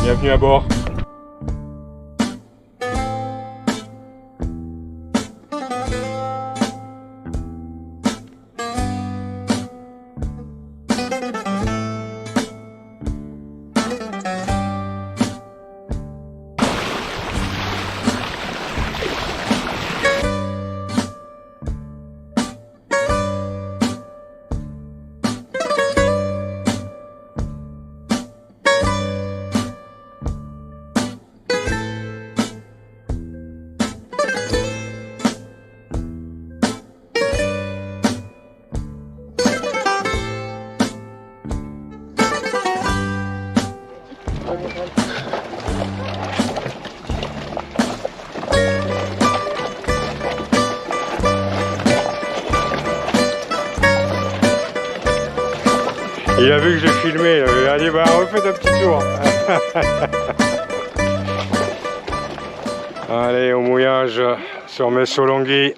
Bienvenue à bord. Il a vu que j'ai filmé, il a dit bah refaites un petit tour. Allez au mouillage sur Messolonghi.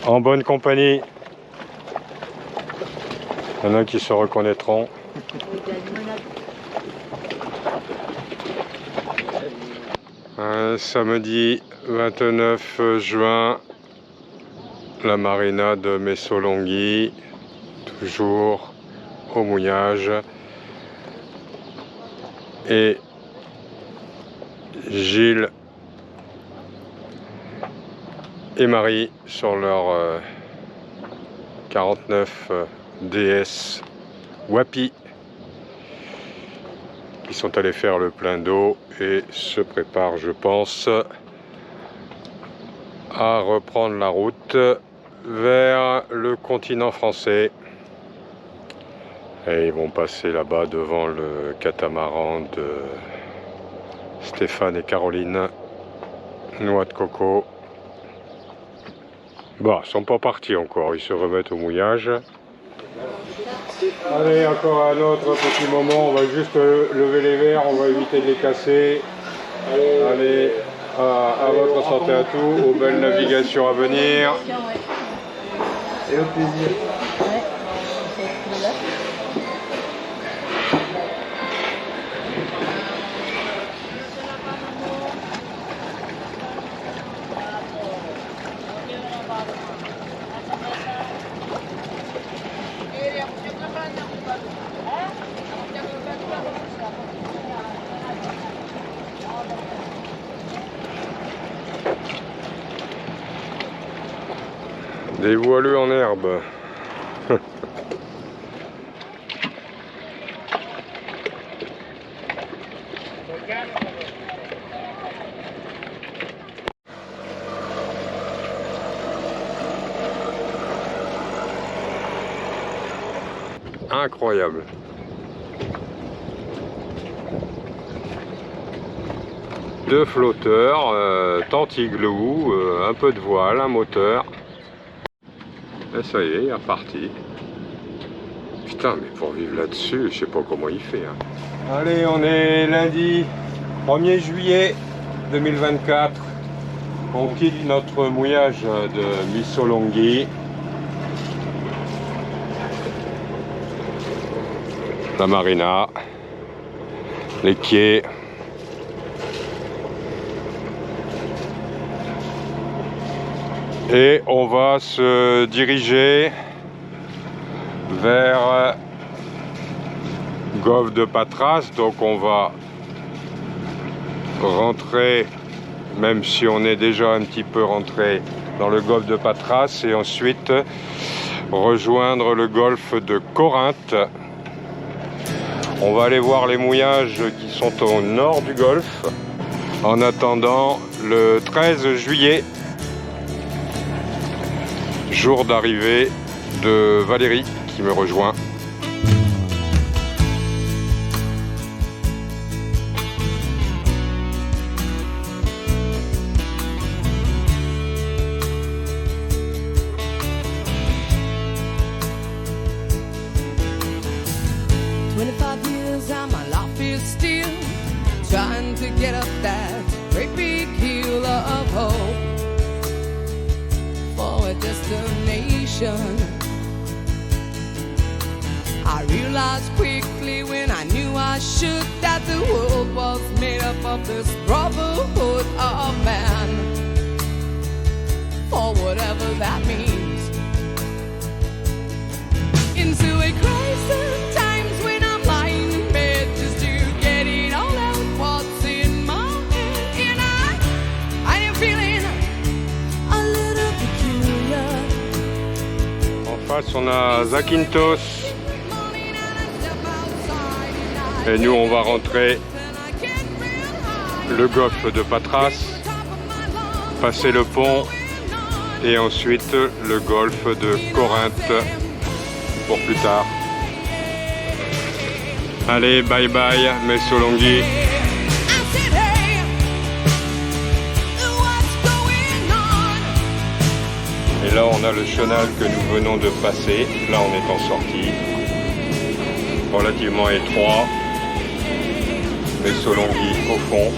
En bonne compagnie. Il y en a qui se reconnaîtront. Samedi 29 juin, la marina de Messolonghi, toujours au mouillage. Et Gilles et Marie sur leur 49 DS Wapi, qui sont allés faire le plein d'eau et se préparent, je pense, à reprendre la route vers le continent français. Et ils vont passer là-bas devant le catamaran de Stéphane et Caroline, noix de coco. Bon, ils sont pas partis encore, ils se remettent au mouillage. Allez, encore un autre petit moment, on va juste lever les verres, on va éviter de les casser. Allez, à votre santé à tous, aux belles navigations à venir. Et au plaisir. Des voileux en herbe. Incroyable. Deux flotteurs, tantiglou, un peu de voile, un moteur. Et ça y est, il est reparti. Putain, mais pour vivre là-dessus, je sais pas comment il fait. Hein. Allez, on est lundi 1er juillet 2024. On quitte notre mouillage de Messolonghi. La marina, les quais. Et on va se diriger vers Golfe de Patras. Donc on va rentrer, même si on est déjà un petit peu rentré dans le golfe de Patras, et ensuite rejoindre le golfe de Corinthe. On va aller voir les mouillages qui sont au nord du golfe. En attendant le 13 juillet, jour d'arrivée de Valérie qui me rejoint. Trying to get up that great big hill of hope for a destination. I realized quickly when I knew shook that the world was made up of this brotherhood of man, for whatever that means. Into a crisis times when I'm lying in bed just to get it all out what's in my head, and I am feeling a little peculiar. En face, on a Zakynthos. Et nous, on va rentrer le golfe de Patras, passer le pont et ensuite le golfe de Corinthe pour plus tard. Allez, bye bye, Messolonghi. Et là, on a le chenal que nous venons de passer. Là, on est en sortie. Relativement étroit. Messolonghi au fond.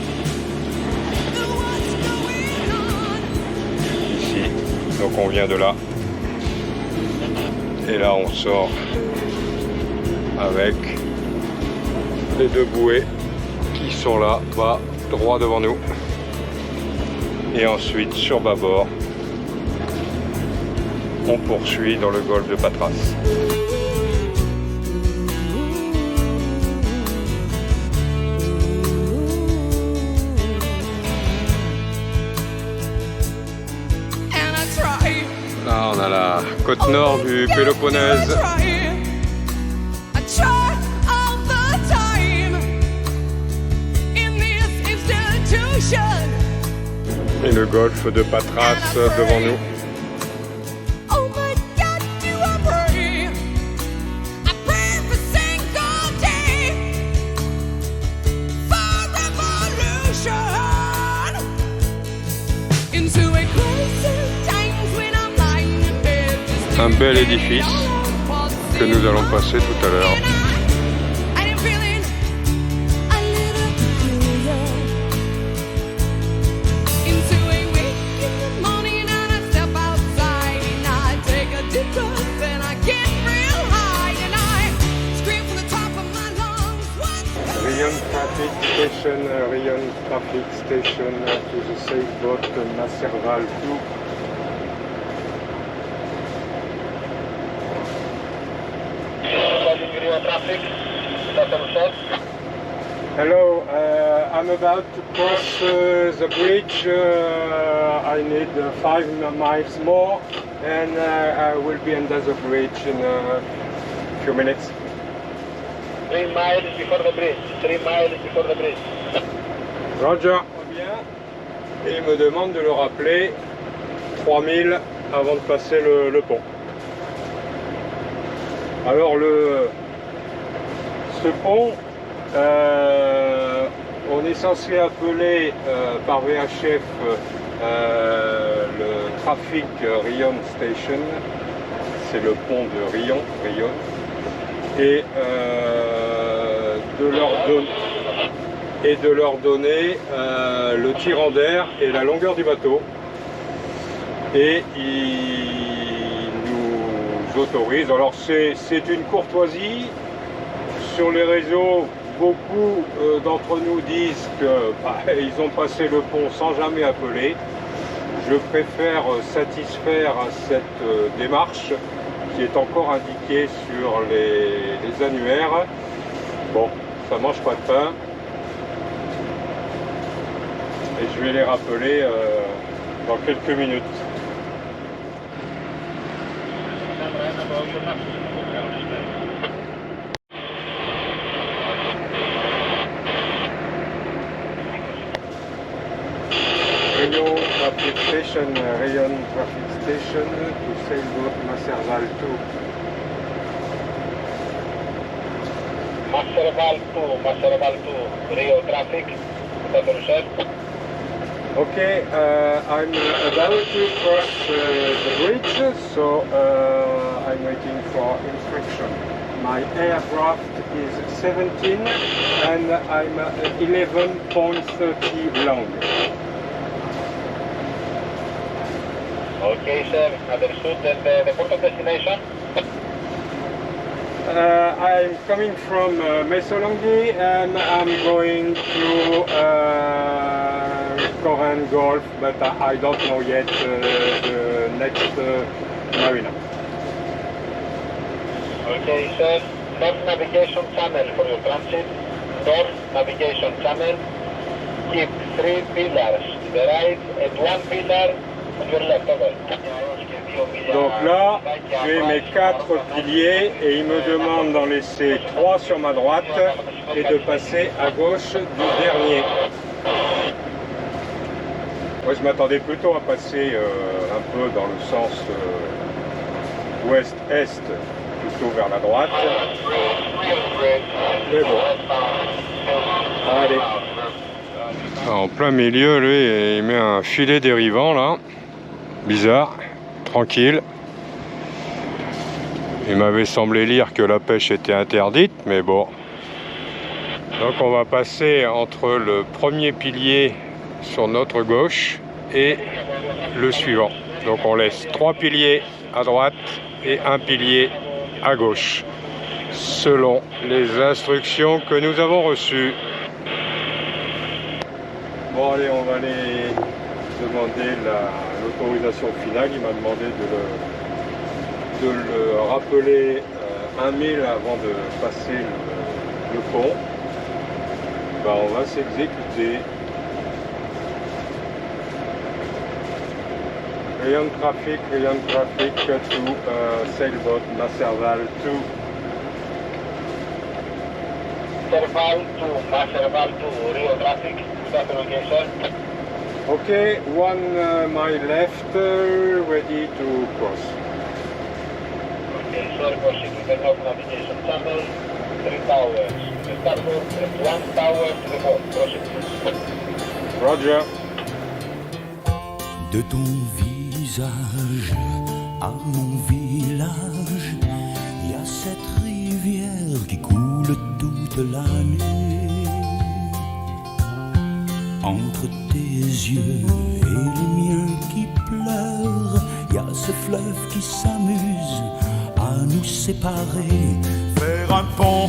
Ici. Donc on vient de là. Et là, on sort avec les deux bouées qui sont là, bas, droit devant nous. Et ensuite, sur bâbord, on poursuit dans le golfe de Patras. Là, on a la côte nord du Péloponnèse. Et le golfe de Patras devant nous. Un bel édifice que nous allons passer tout à l'heure. Rion Traffic Station, Rion Traffic Station to the sailboat Masserval 2. Hello, I'm about to cross the bridge. I need 5 miles more and I will be under the bridge in a few minutes. 3 miles before the bridge. 3 miles before the bridge. Roger. Bien. Et il me demande de le rappeler 3000 avant de passer le pont. Alors ce pont, on est censé appeler par VHF le Traffic Rion Station, c'est le pont de Rion, et de leur donner le tirant d'air et la longueur du bateau, et ils nous autorisent. Alors c'est une courtoisie. Sur les réseaux, beaucoup d'entre nous disent qu'ils ont passé le pont sans jamais appeler. Je préfère satisfaire à cette démarche qui est encore indiquée sur les annuaires. Bon, ça mange pas de pain. Et je vais les rappeler dans quelques minutes. Rion Traffic Station, Rion Traffic Station to sailboat Masserval 2. Masserval 2, Rio Traffic, Okay, I'm about to cross the bridge, so I'm waiting for instruction. My aircraft is 17 and I'm 11.30 long. Okay, sir. Understood. And the port of destination? I'm coming from Messolonghi and I'm going to Koran Gulf, but I don't know yet the next marina. Okay, sir. North navigation channel for your transit. North navigation channel. Keep 3 pillars to the right and 1 pillar on your left. Over. Donc là, j'ai mes 4 piliers et il me demande d'en laisser 3 sur ma droite et de passer à gauche du dernier. Moi je m'attendais plutôt à passer un peu dans le sens ouest-est, plutôt vers la droite. Mais bon. Allez. En plein milieu, lui, il met un filet dérivant là. Bizarre. Tranquille. Il m'avait semblé lire que la pêche était interdite, mais bon. Donc on va passer entre le premier pilier sur notre gauche et le suivant. Donc on laisse 3 piliers à droite et 1 pilier à gauche, selon les instructions que nous avons reçues. Bon allez, on va aller demander l'autorisation finale. Il m'a demandé de le rappeler 1 mille avant de passer le pont. Ben, on va s'exécuter. Rien de trafic to sailboat Nasserval 2. Serval to Nasserval to Rio traffic. That's the location. Okay, 1 mile left, ready to cross. Okay, sir, proceed to the north navigation channel, 3 towers to the starboard and 1 tower to the port. Proceed. Roger. De ton visage à mon village, il y a cette rivière qui coule toute l'année. Entre tes yeux et les miens qui pleurent, y a ce fleuve qui s'amuse à nous séparer. Faire un pont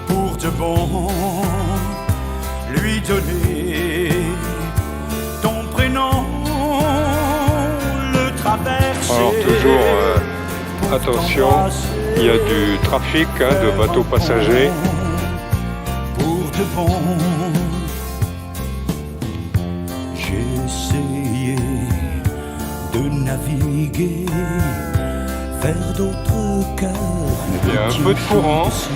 pour de bon, lui donner ton prénom, le traverser. Alors toujours attention, il y a du trafic de bateaux passagers. Pour de bon. J'ai essayé de naviguer vers d'autres cœurs. Il y a un peu de courant. Si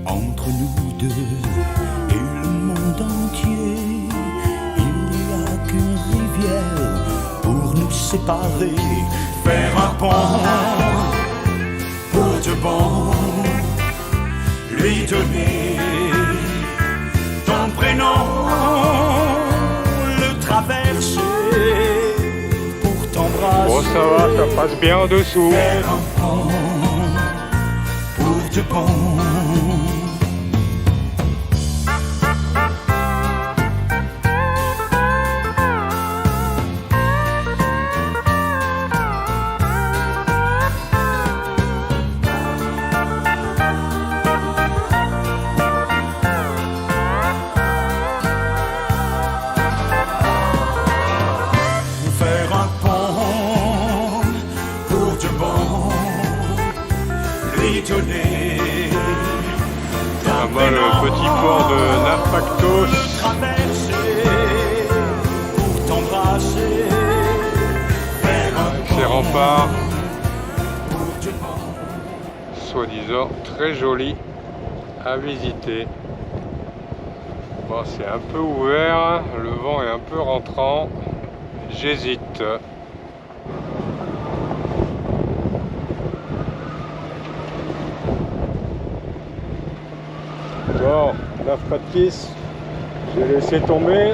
entre nous deux et le monde entier, il n'y a qu'une rivière pour nous séparer. Faire un pont pour de bon, lui donner ton prénom, le traverser pour t'embrasser. Bon ça va, ça passe bien en dessous. Faire un pont pour de bon. Là-bas le petit port de Narpactos. Ces remparts, soi-disant très jolis à visiter. Bon, c'est un peu ouvert, le vent est un peu rentrant, j'hésite. Bon, Narpactos, j'ai laissé tomber.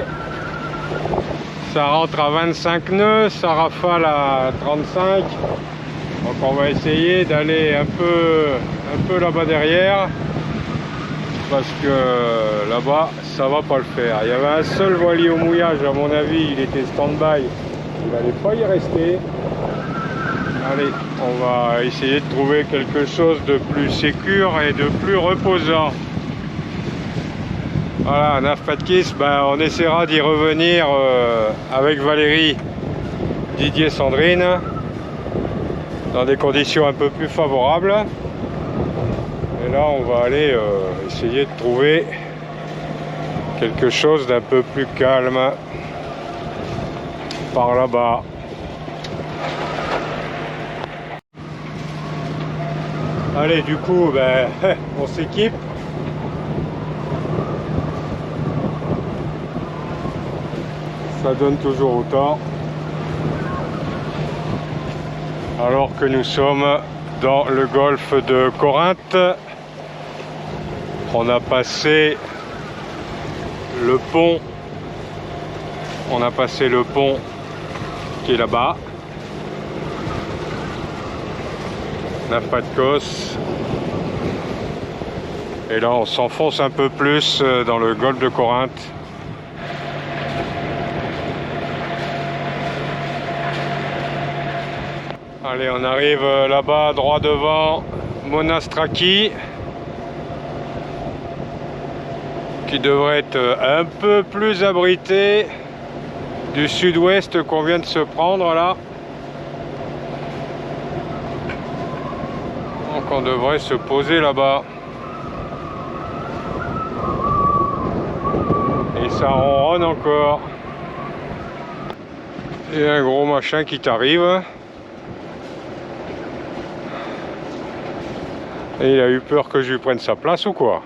Ça rentre à 25 nœuds, ça rafale à 35. Donc on va essayer d'aller un peu là-bas derrière. Parce que là-bas, ça va pas le faire. Il y avait un seul voilier au mouillage, à mon avis, il était stand-by. Il n'allait pas y rester. Allez, on va essayer de trouver quelque chose de plus sécure et de plus reposant. Voilà, Naf Patkis, ben, on essaiera d'y revenir avec Valérie, Didier, Sandrine, dans des conditions un peu plus favorables. Et là, on va aller essayer de trouver quelque chose d'un peu plus calme par là-bas. Allez, du coup, ben, on s'équipe. Ça donne toujours autant. Alors que nous sommes dans le golfe de Corinthe. On a passé le pont. On a passé le pont qui est là-bas. Naf Patkos. Et là, on s'enfonce un peu plus dans le golfe de Corinthe. Allez, on arrive là-bas, droit devant, Monastraki, qui devrait être un peu plus abrité du sud-ouest qu'on vient de se prendre là. Donc on devrait se poser là-bas. Et ça ronronne encore. Et un gros machin qui t'arrive. Et il a eu peur que je lui prenne sa place ou quoi?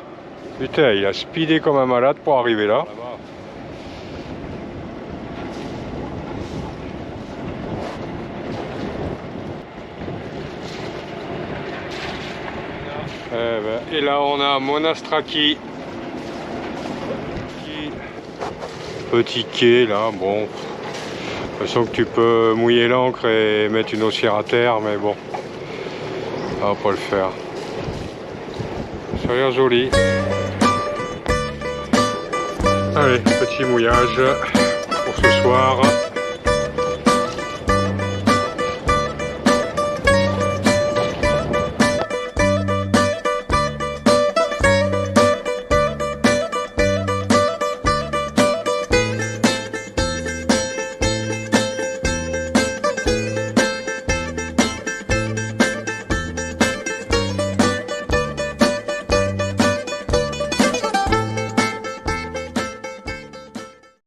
Putain, il a speedé comme un malade pour arriver là. Et là on a Monastraki. Petit quai là, bon. De toute façon que tu peux mouiller l'ancre et mettre une haussière à terre, mais bon. On va pas le faire. Ça a l'air joli. Allez, petit mouillage pour ce soir.